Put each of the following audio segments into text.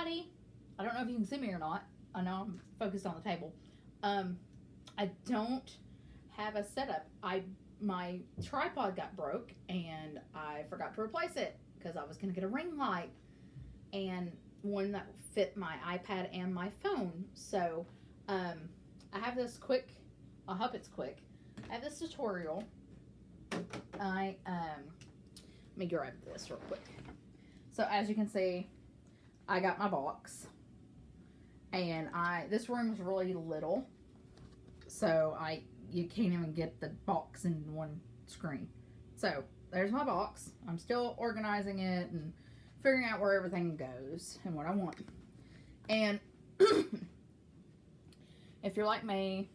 everybody. I don't know if you can see me or not. I know I'm focused on the table. I don't have a setup. My tripod got broke and I forgot to replace it because I was going to get a ring light and one that fit my iPad and my phone. So I have this quick, I hope it's quick. I have this tutorial. Let me grab this real quick. So as you can see, I got my box, and this room is really little, so you can't even get the box in one screen. So there's my box. I'm still organizing it and figuring out where everything goes and what I want. And if you're like me,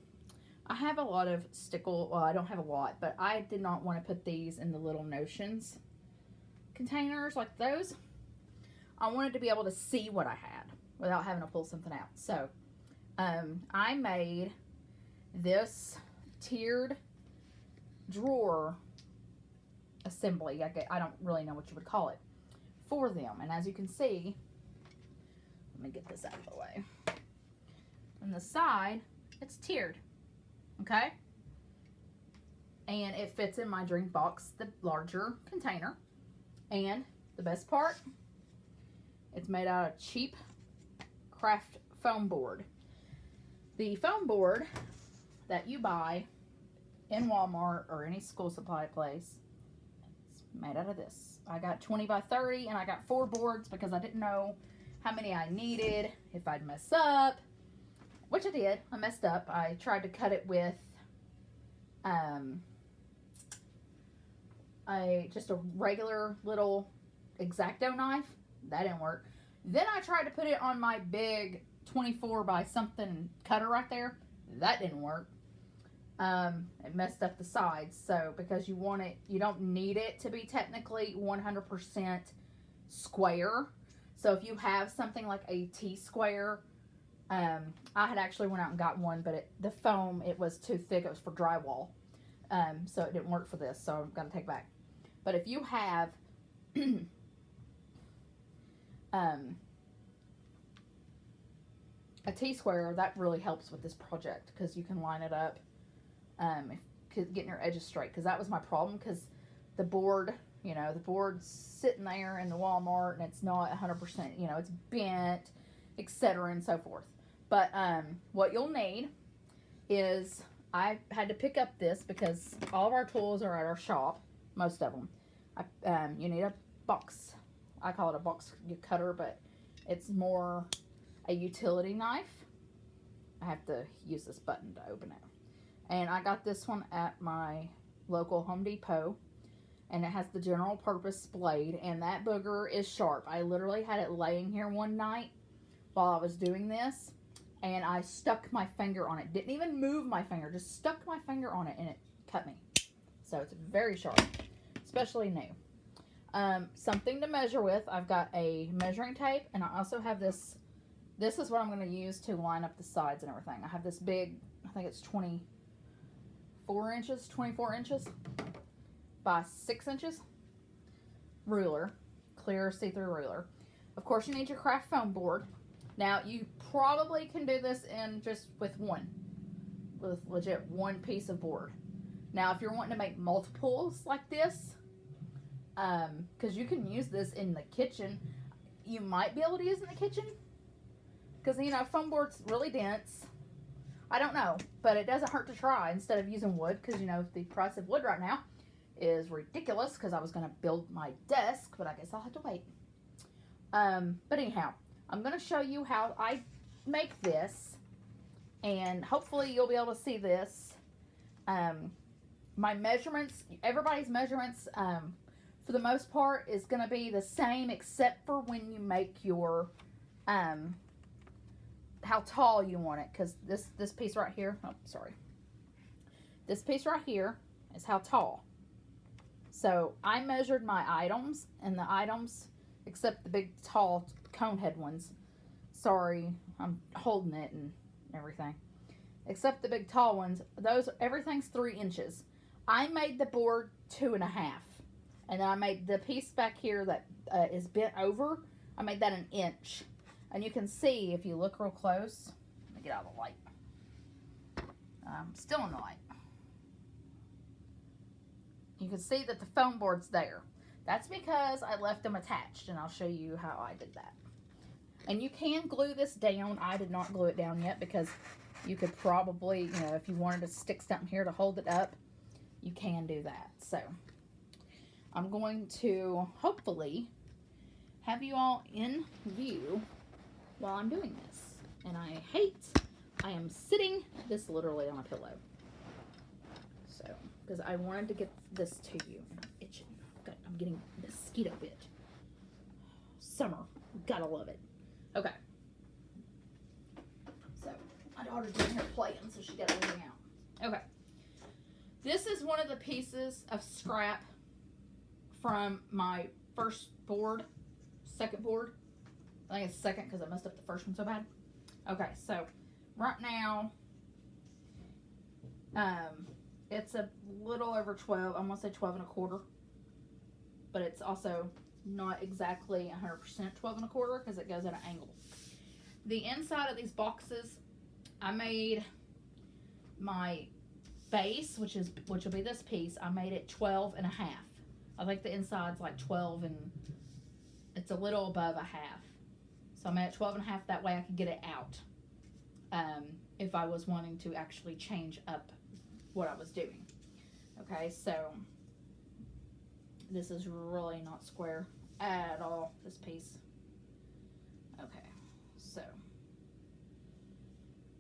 I have a lot of stickle. Well, I don't have a lot, but I did not want to put these in the little Notions containers like those. I wanted to be able to see what I had without having to pull something out. So I made this tiered drawer assembly. I don't really know what you would call it for them. And as you can see, let me get this out of the way. On the side, it's tiered. Okay? And it fits in my Dreambox, the larger container. And the best part, it's made out of cheap craft foam board. The foam board that you buy in Walmart or any school supply place is made out of this. I got 20 by 30 and I got 4 boards because I didn't know how many I needed, if I'd mess up, which I did. I messed up. I tried to cut it with just a regular little X-Acto knife. That didn't work. Then I tried to put it on my big 24 by something cutter right there. That didn't work. It messed up the sides. So because you don't need it to be technically 100% square. So if you have something like a T-square, I had actually went out and got one, but the foam, it was too thick. It was for drywall. So it didn't work for this. So I'm going to take it back. But if you have a T-square, that really helps with this project because you can line it up, getting your edges straight. Because that was my problem, because the board, the board's sitting there in the Walmart and it's not 100%, it's bent, etc. and so forth. But what you'll need is, I had to pick up this because all of our tools are at our shop, most of them. You need a box. I call it a box cutter, but it's more a utility knife. I have to use this button to open it. And I got this one at my local Home Depot, and it has the general purpose blade, and that booger is sharp. I literally had it laying here one night while I was doing this, and I stuck my finger on it. Didn't even move my finger, just stuck my finger on it, and it cut me. So it's very sharp, especially new. Something to measure with. I've got a measuring tape, and I also have this. This is what I'm going to use to line up the sides and everything. I have this big, I think it's 24 inches by 6 inches ruler, clear see-through ruler. Of course, you need your craft foam board. Now, you probably can do this in just with legit one piece of board. Now, if you're wanting to make multiples like this, because you can use this in the kitchen, you might be able to use it in the kitchen, because foam board's really dense. I don't know, but it doesn't hurt to try instead of using wood, because the price of wood right now is ridiculous, because I was going to build my desk, but I guess I'll have to wait. But anyhow, I'm going to show you how I make this, and hopefully you'll be able to see this. My measurements, everybody's measurements, for the most part, is going to be the same, except for when you make your, how tall you want it, because this piece right here, this piece right here is how tall. So I measured my items, and the items, except the big tall cone head ones, sorry, I'm holding it and everything, except the big tall ones, everything's 3 inches. I made the board 2.5, and then I made the piece back here that is bent over, I made that 1 inch. And you can see if you look real close, let me get out of the light. Still in the light. You can see that the foam board's there. That's because I left them attached, and I'll show you how I did that. And you can glue this down. I did not glue it down yet because you could probably, you know, if you wanted to stick something here to hold it up, you can do that. So I'm going to hopefully have you all in view while I'm doing this. And I am sitting this literally on a pillow. So, because I wanted to get this to you. And I'm itching. I'm getting mosquito bit. Summer. Gotta love it. Okay. So, my daughter's in here playing, so she got everything out. Okay. This is one of the pieces of scrap from my first board, second board. I think it's second because I messed up the first one so bad. Okay, so right now, it's a little over 12. I'm gonna say 12 and a quarter, but it's also not exactly 100% 12 and a quarter because it goes at an angle. The inside of these boxes, I made my base, which will be this piece. I made it 12 and a half. I think the inside's like 12 and it's a little above a half. So I made it 12 and a half. That way I could get it out if I was wanting to actually change up what I was doing. Okay, so this is really not square at all, this piece. Okay, so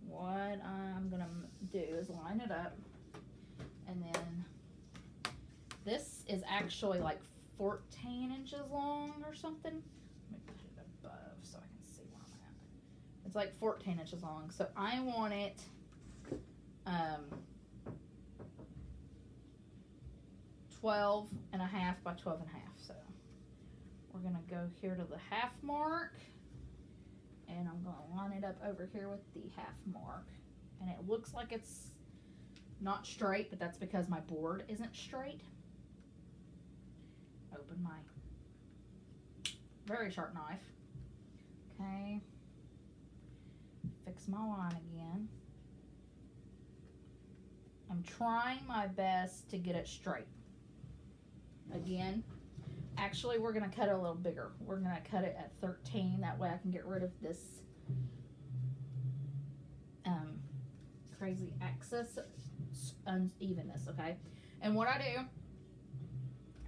what I'm gonna do is line it up, and then this is actually like 14 inches long or something. Let me put it above so I can see where I'm at. It's like 14 inches long, so I want it 12 and a half by 12 and a half. So we're gonna go here to the half mark, and I'm gonna line it up over here with the half mark. And it looks like it's not straight, but that's because my board isn't straight. Open my very sharp knife. Okay. Fix my line again. I'm trying my best to get it straight. Again, actually we're going to cut it a little bigger. We're going to cut it at 13. That way I can get rid of this crazy axis unevenness, okay? And what I do,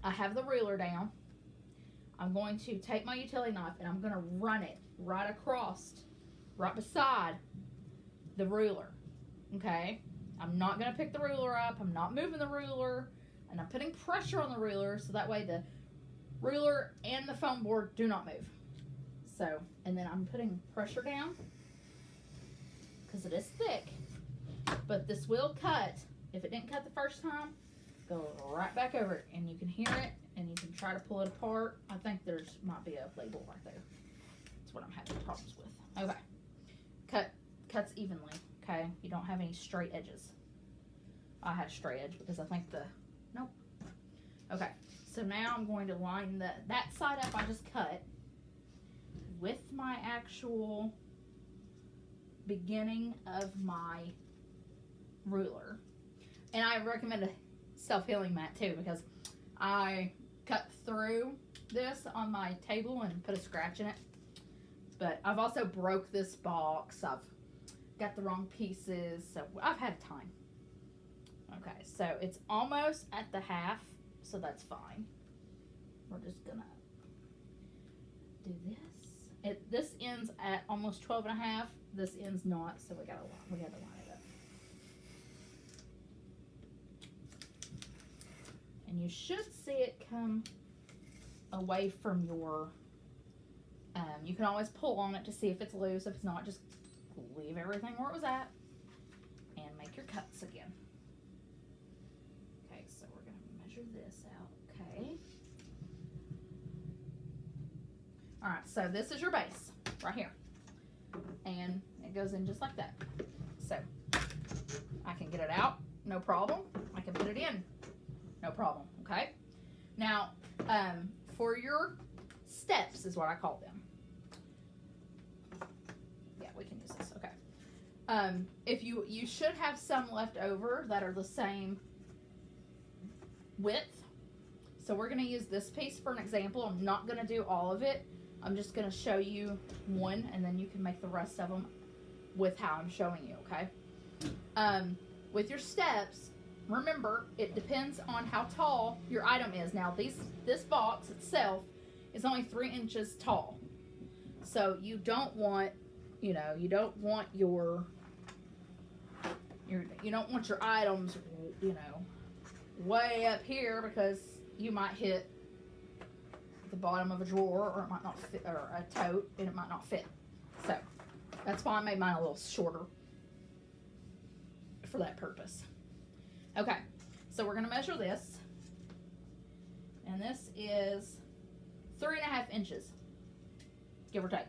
I have the ruler down. I'm going to take my utility knife and I'm going to run it right across, right beside the ruler, okay? I'm not going to pick the ruler up. I'm not moving the ruler. And I'm putting pressure on the ruler so that way the ruler and the foam board do not move. So, and then I'm putting pressure down because it is thick. But this will cut. If it didn't cut the first time, go right back over it. And you can hear it and you can try to pull it apart. I think there's might be a label right there. That's what I'm having problems with. Okay. Cuts evenly. Okay. You don't have any straight edges. I had straight edge because I think nope. Okay, so now I'm going to line that side up I just cut with my actual beginning of my ruler. And I recommend a self-healing mat too because I cut through this on my table and put a scratch in it. But I've also broke this box. I've got the wrong pieces, so I've had time. Okay, so it's almost at the half, so that's fine. We're just gonna do this. This ends at almost 12 and a half. This ends not, so we had to line it up. And you should see it come away from your, you can always pull on it to see if it's loose. If it's not, just leave everything where it was at and make your cuts again. So we're going to measure this out, okay? All right, so this is your base right here. And it goes in just like that. So I can get it out, no problem. I can put it in, no problem, okay? Now, for your steps is what I call them. we can use this. Okay. If you should have some left over that are the same width. So we're going to use this piece for an example. I'm not going to do all of it. I'm just going to show you one, and then you can make the rest of them with how I'm showing you, okay? With your steps, remember, it depends on how tall your item is. Now, this box itself is only 3 inches tall. So you don't want, you know, you don't want your items, you know, way up here, because you might hit the bottom of a drawer, or it might not fit, or a tote, and it might not fit. So that's why I made mine a little shorter for that purpose. Okay, so we're going to measure this, and this is 3.5 inches, give or take.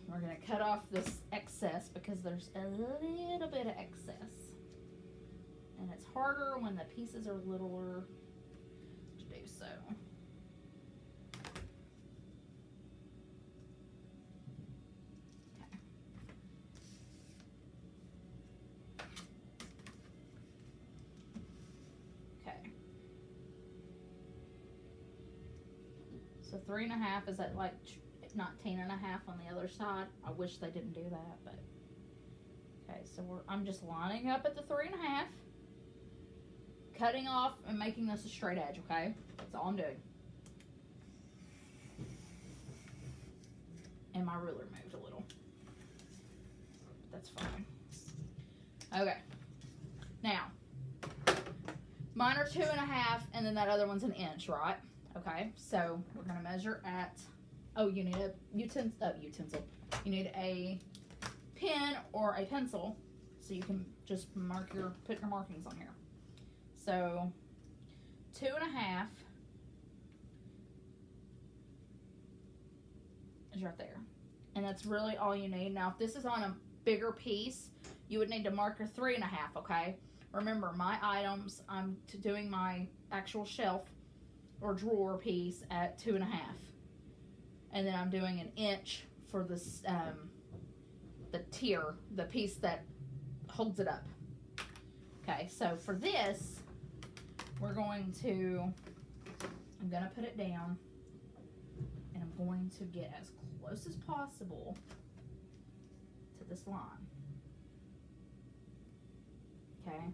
We're going to cut off this excess because there's a little bit of excess. And it's harder when the pieces are littler to do so. Okay. Okay. So 3.5 is at like 19.5 on the other side. I wish they didn't do that, but okay. So I'm just lining up at the 3.5. Cutting off and making this a straight edge, okay? That's all I'm doing. And my ruler moved a little. That's fine. Okay. Now, mine are 2.5, and then that other one's an inch, right? Okay, so we're gonna measure at, oh, you need a utensil. You need a pen or a pencil, so you can just put your markings on here. So 2.5 is right there. And that's really all you need. Now, if this is on a bigger piece, you would need to mark your 3.5, okay? Remember, my items, I'm doing my actual shelf or drawer piece at 2.5. And then I'm doing an inch for this, the tier, the piece that holds it up. Okay, so for this, I'm going to put it down, and I'm going to get as close as possible to this line. Okay,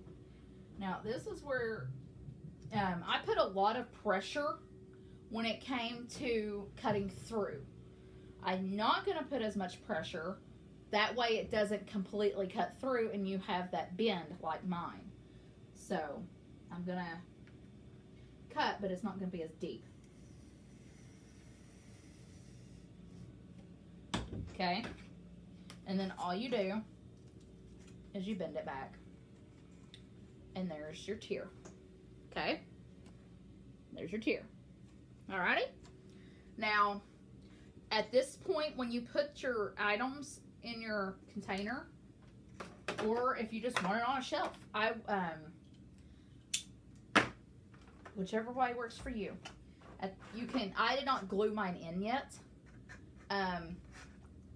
now this is where I put a lot of pressure when it came to cutting through. I'm not going to put as much pressure. That way it doesn't completely cut through and you have that bend like mine. So I'm going to cut, but it's not going to be as deep. Okay, and then all you do is you bend it back, and there's your tier. Okay, there's your tier. Alrighty, now at this point, when you put your items in your container, or if you just want it on a shelf, whichever way works for you. You can. I did not glue mine in yet,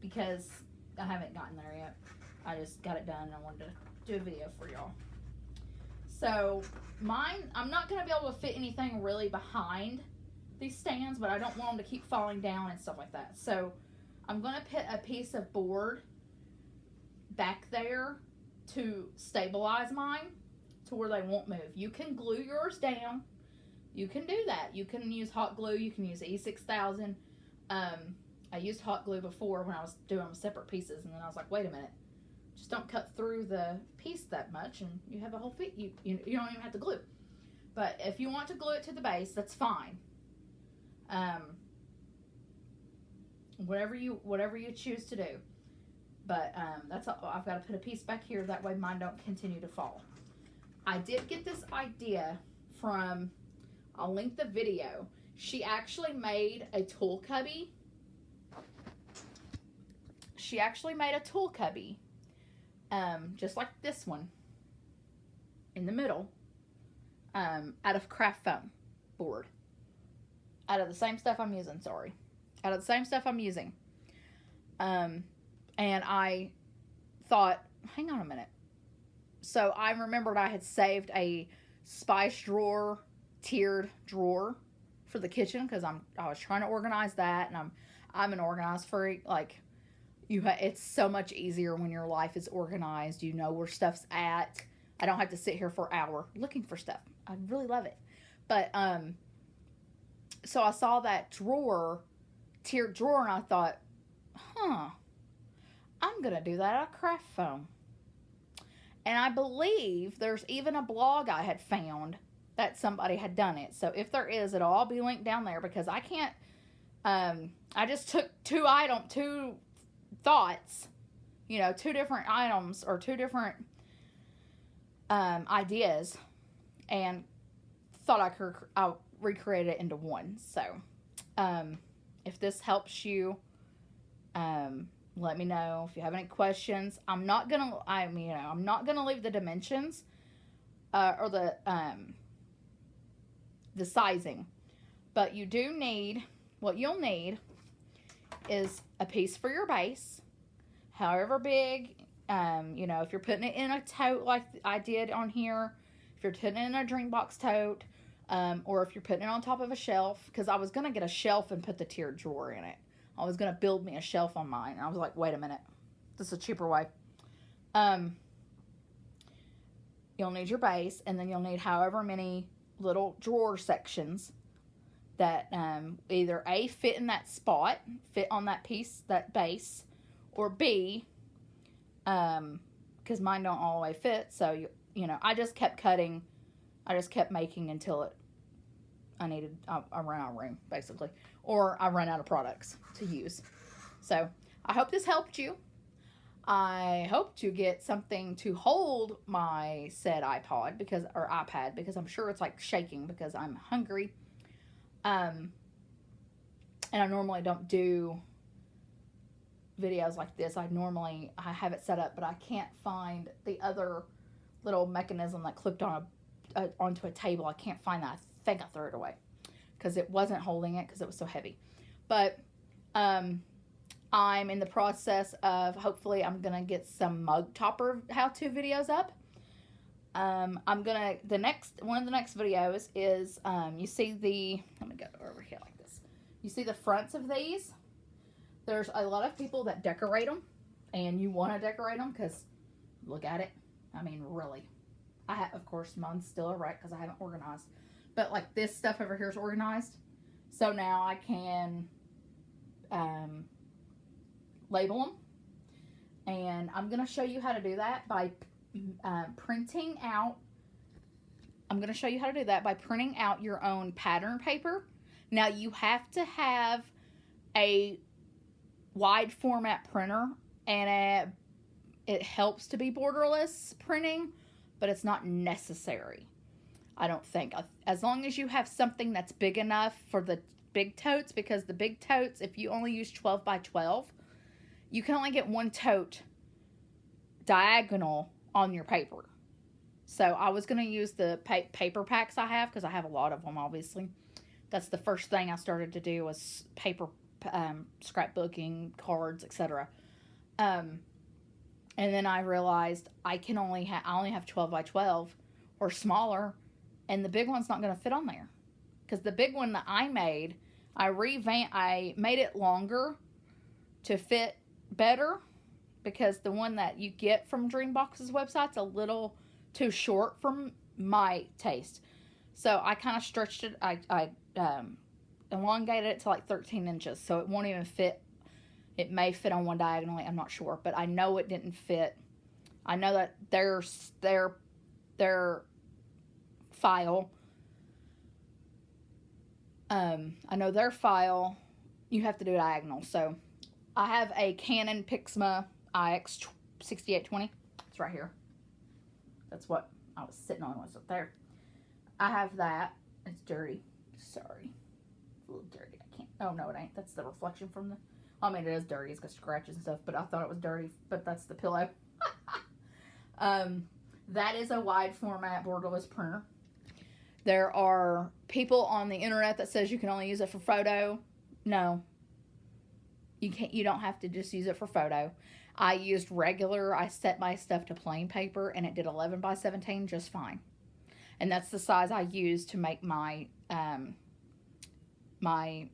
because I haven't gotten there yet. I just got it done and I wanted to do a video for y'all. So mine, I'm not going to be able to fit anything really behind these stands, but I don't want them to keep falling down and stuff like that. So I'm going to put a piece of board back there to stabilize mine to where they won't move. You can glue yours down. You can do that. You can use hot glue. You can use E6000. I used hot glue before when I was doing separate pieces, and then I was like, wait a minute. Just don't cut through the piece that much, and you have a whole piece. You don't even have to glue. But if you want to glue it to the base, that's fine. Whatever you choose to do. But that's all. I've got to put a piece back here. That way mine don't continue to fall. I did get this idea from, I'll link the video. She actually made a tool cubby. Just like this one in the middle, out of craft foam board. Out of the same stuff I'm using, sorry. out of the same stuff I'm using. And I thought, hang on a minute. So I remembered I had saved a spice drawer, tiered drawer for the kitchen because I was trying to organize that, and I'm an organized freak. Like, it's so much easier when your life is organized. You know where stuff's at. I don't have to sit here for an hour looking for stuff. I really love it. But so I saw that drawer, tiered drawer, and I thought, I'm gonna do that out of craft foam. And I believe there's even a blog I had found that somebody had done it. So if there is, it'll all be linked down there because I can't. I just took two thoughts, two different items or two different ideas, and thought I'll recreate it into one. So if this helps you, let me know if you have any questions. I'm not gonna leave the dimensions or the sizing, but you do need, what you'll need is a piece for your base, however big. If you're putting it in a tote like I did on here, if you're putting it in a Dreambox tote, or if you're putting it on top of a shelf, because I was gonna get a shelf and put the tiered drawer in it. I was going to build me a shelf on mine. And I was like, wait a minute. This is a cheaper way. You'll need your base. And then you'll need however many little drawer sections that either A, fit in that spot, fit on that piece, that base. Or B, because mine don't all the way fit. So, I just kept cutting. I just kept making until I ran out of room, basically. Or I run out of products to use. So, I hope this helped you. I hope to get something to hold my said iPad because I'm sure it's like shaking because I'm hungry. And I normally don't do videos like this. I have it set up, but I can't find the other little mechanism that clipped onto a table. I can't find that. I think I threw it away because it wasn't holding it because it was so heavy. But I'm in the process of, hopefully I'm going to get some mug topper how-to videos up. One of the next videos is, you see let me go over here like this. You see the fronts of these? There's a lot of people that decorate them, and you want to decorate them because look at it. I mean, really. Of course, mine's still a wreck because I haven't organized. But like this stuff over here is organized. So now I can label them. And I'm going to show you how to do that by printing out. I'm going to show you how to do that by printing out your own pattern paper. Now you have to have a wide format printer, and it helps to be borderless printing, but it's not necessary, I don't think. As long as you have something that's big enough for the big totes, because the big totes, if you only use 12 by 12, you can only get one tote diagonal on your paper. So I was going to use the paper packs I have, because I have a lot of them, obviously. That's the first thing I started to do was paper scrapbooking, cards, etc. And then I realized I only have 12 by 12 or smaller, and the big one's not going to fit on there. Because the big one that I made, I made it longer to fit better, because the one that you get from Dreambox's website's a little too short for my taste. So I kind of stretched it. I elongated it to like 13 inches, so it won't even fit. It may fit on one diagonally, I'm not sure, but I know it didn't fit. I know that their file, I know their file, you have to do diagonal. So I have a Canon Pixma IX 6820. It's right here. That's what I was sitting on, was up there. I have that. It's dirty. Sorry. It's a little dirty. I can't. Oh, no, it ain't. That's the reflection from the... I mean, it is dirty. It's got scratches and stuff, but I thought it was dirty. But that's the pillow. That is a wide format borderless printer. There are people on the internet that says you can only use it for photo. No. You don't have to just use it for photo. I used regular, I set my stuff to plain paper, and it did 11 by 17 just fine. And that's the size I used to make my my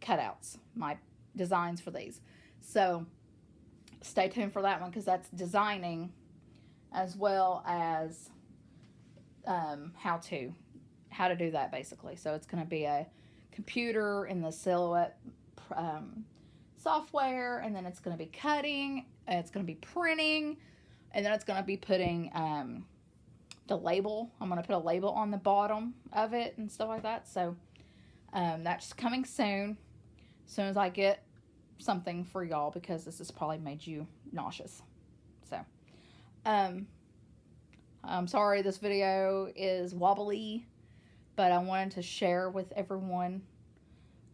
cutouts, my designs for these. So stay tuned for that one, because that's designing as well as how to do that, basically. So it's going to be a computer in the Silhouette software, and then it's going to be cutting, it's going to be printing, and then it's going to be putting the label. I'm going to put a label on the bottom of it and stuff like that. So that's coming soon, as soon as I get something for y'all, because this has probably made you nauseous. So I'm sorry this video is wobbly, but I wanted to share with everyone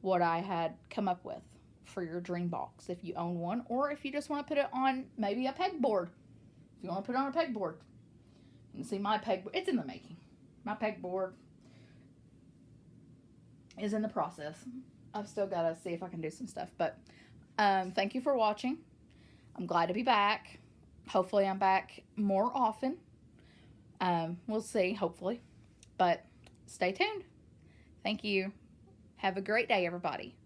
what I had come up with for your Dreambox, if you own one, or if you just want to put it on maybe a pegboard. If you want to put it on a pegboard. You can see my pegboard. It's in the making. My pegboard is in the process. I've still got to see if I can do some stuff. But thank you for watching. I'm glad to be back. Hopefully I'm back more often. We'll see, hopefully. But stay tuned. Thank you. Have a great day, everybody.